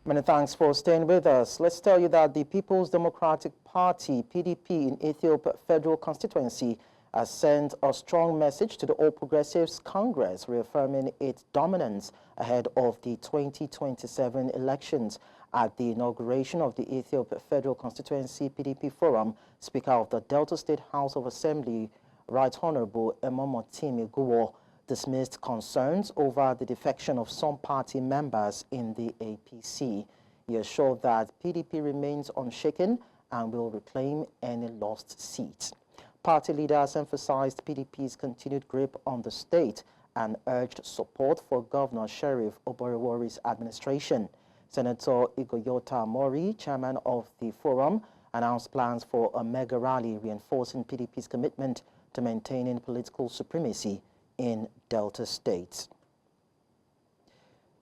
Many thanks for staying with us. Let's tell you that the People's Democratic Party, PDP, in Ethiope Federal Constituency has sent a strong message to the All Progressives Congress, reaffirming its dominance ahead of the 2027 elections. At the inauguration of the Ethiope Federal Constituency PDP Forum, Speaker of the Delta State House of Assembly, Right Honorable Emomotimi Guwor, dismissed concerns over the defection of some party members in the APC. He assured that PDP remains unshaken and will reclaim any lost seats. Party leaders emphasized PDP's continued grip on the state and urged support for Governor Sheriff Oborevwori's administration. Senator Igoyota Mori, chairman of the forum, announced plans for a mega rally reinforcing PDP's commitment to maintaining political supremacy in Delta State.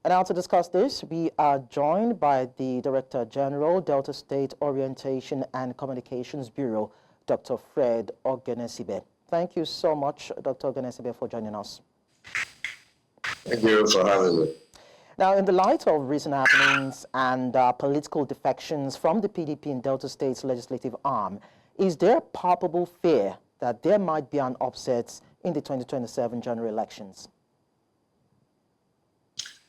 And now to discuss this, we are joined by the Director General, Delta State Orientation and Communications Bureau, Dr. Fred Oghenesivbe. Thank you so much, Dr. Oghenesivbe, for joining us. Thank you for having me. Now, in the light of recent happenings and political defections from the PDP in Delta State's legislative arm, is there palpable fear that there might be an upset in the 2027 general elections?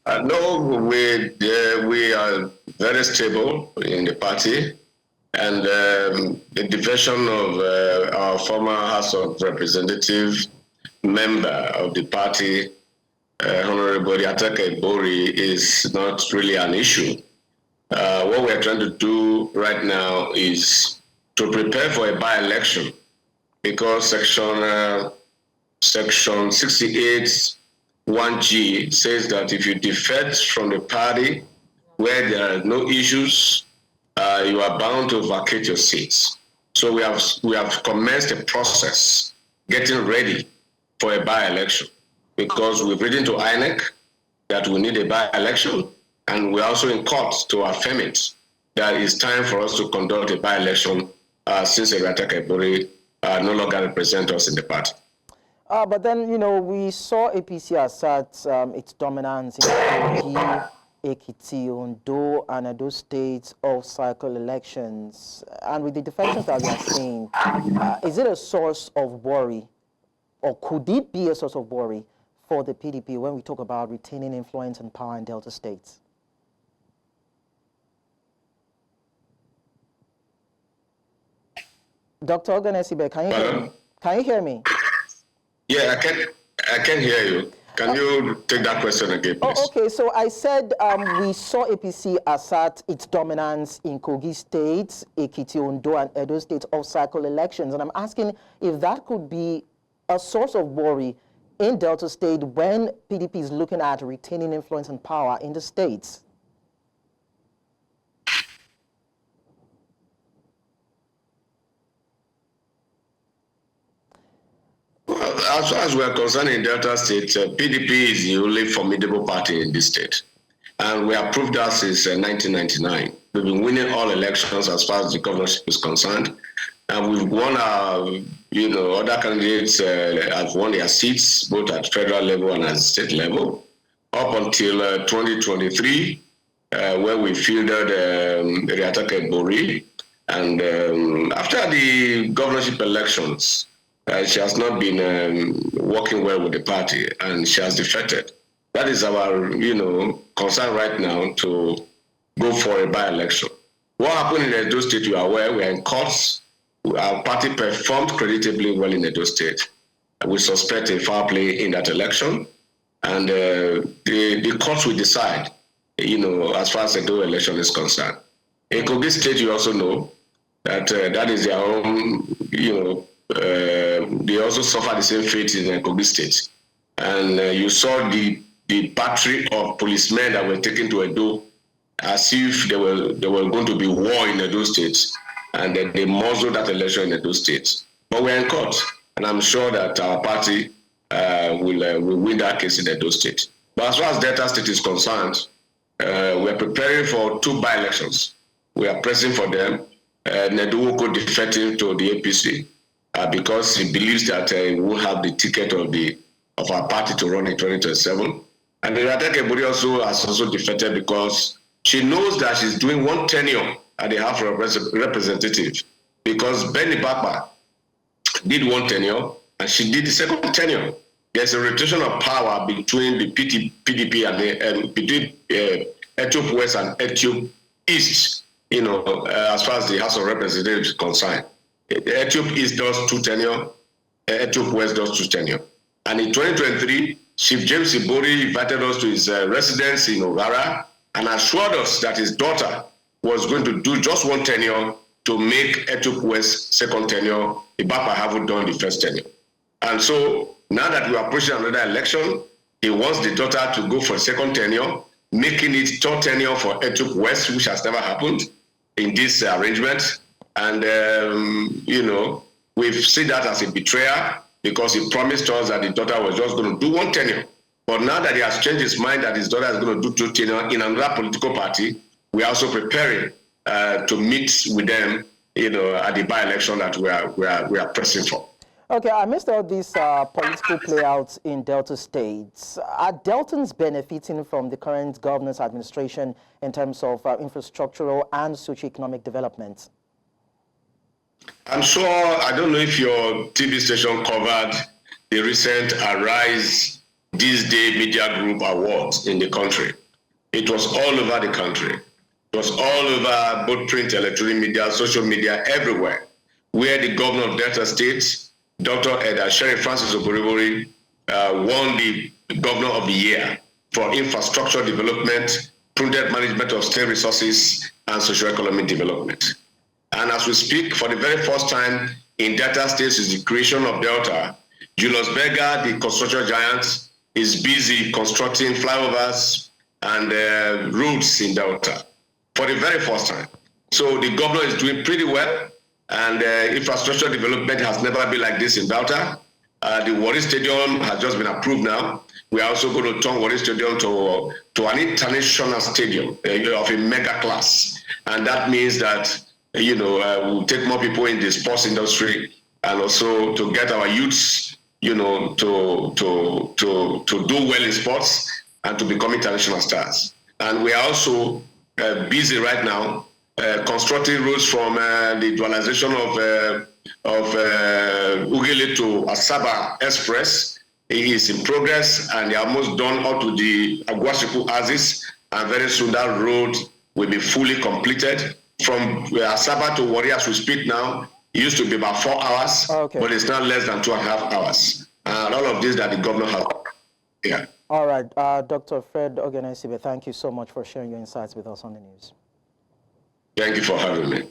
No, we are very stable in the party, and the defection of our former House of Representatives member of the party, Honorable Ethiope Federal is not really an issue. What we are trying to do right now is to prepare for a by-election, because Section 68 1G says that if you defect from the party where there are no issues, you are bound to vacate your seats. So we have commenced a process getting ready for a by-election, because we've written to INEC that we need a by-election, and we're also in court to affirm it that it's time for us to conduct a by-election since Ethiope Federal no longer represent us in the party. But then, you know, we saw APC assert its dominance in Kogi, Ekiti, Ondo, and Edo states off-cycle elections. And with the defections that we are seeing, is it a source of worry, or could it be a source of worry for the PDP when we talk about retaining influence and power in Delta states? Dr. Oghenesivbe, can you hear me? Yeah, I can hear you. Can you take that question again, please? Oh, okay, so I said we saw APC assert its dominance in Kogi State, Ekiti, Ondo, and Edo State off-cycle elections, and I'm asking if that could be a source of worry in Delta State when PDP is looking at retaining influence and power in the states. As far as we are concerned in Delta State, PDP is the only formidable party in this state. And we have proved that since 1999. We've been winning all elections as far as the governorship is concerned. And we've won our, other candidates have won their seats, both at federal level and at state level, up until 2023, where we fielded Ethiope Federal. And after the governorship elections, she has not been working well with the party, and she has defected. That is our, concern right now, to go for a by-election. What happened in Edo State, you are aware, we are in courts. Our party performed creditably well in Edo State. We suspect a foul play in that election, and the courts will decide, as far as the Edo election is concerned. In Kogi State, you also know that that is their own, they also suffer the same fate in Kogi State. And you saw the battery of policemen that were taken to Edo as if there were going to be war in Edo State, and then they muzzled that election in Edo State. But we're in court, and I'm sure that our party will win that case in Edo State. But as far as Delta State is concerned, we're preparing for 2 by-elections. We are pressing for them. Neduwoko defecting to the APC. Because he believes that he will have the ticket of our party to run in 2027. And the Ethiope Federal also has also defected because She knows that she's doing one tenure at the House of Representatives because Benny Bakpa did one tenure and she did the second tenure. There's a rotation of power between the PDP and between Ethiope West and Ethiope East, as far as the House of Representatives is concerned. Ethiope East does 2 tenure, Ethiope West does 2 tenure. And in 2023, Chief James Ibori invited us to his residence in Ogara and assured us that his daughter was going to do just 1 tenure to make Ethiope West second tenure. Ibapa haven't done the first tenure. And so now that we are approaching another election, he wants the daughter to go for second tenure, making it 3rd tenure for Ethiope West, which has never happened in this arrangement. And, we've seen that as a betrayal because he promised us that the daughter was just going to do 1 tenure. But now that he has changed his mind that his daughter is going to do 2 tenure in another political party, we are also preparing to meet with them, at the by-election that we are pressing for. Okay, I missed all these political playouts in Delta states. Are Deltans benefiting from the current governor's administration in terms of infrastructural and socioeconomic development? I'm sure, I don't know if your TV station covered the recent Arise This Day Media Group Awards in the country. It was all over the country. It was all over both print, electronic media, social media, everywhere, where the governor of Delta State, Dr. Sheriff Oborevwori, won the Governor of the Year for infrastructure development, prudent management of state resources, and socio-economic development. And as we speak, for the very first time in Delta State is the creation of Delta, Julius Berger, the construction giant, is busy constructing flyovers and roads in Delta for the very first time. So the governor is doing pretty well. And infrastructure development has never been like this in Delta. The Warri Stadium has just been approved now. We are also going to turn Warri Stadium to an international stadium of a mega class. And that means that, we'll take more people in the sports industry and also to get our youths, to do well in sports and to become international stars. And we are also busy right now constructing roads from the dualization of Ugele to Asaba Express. It is in progress and they are almost done up to the Agwashiku Axis, and very soon that road will be fully completed. From Asaba to Warri, as we speak now, it used to be about 4 hours, but it's now less than 2.5 hours. And all of this that the governor has. Yeah. All right, Dr. Fred Oghenesivbe, thank you so much for sharing your insights with us on the news. Thank you for having me.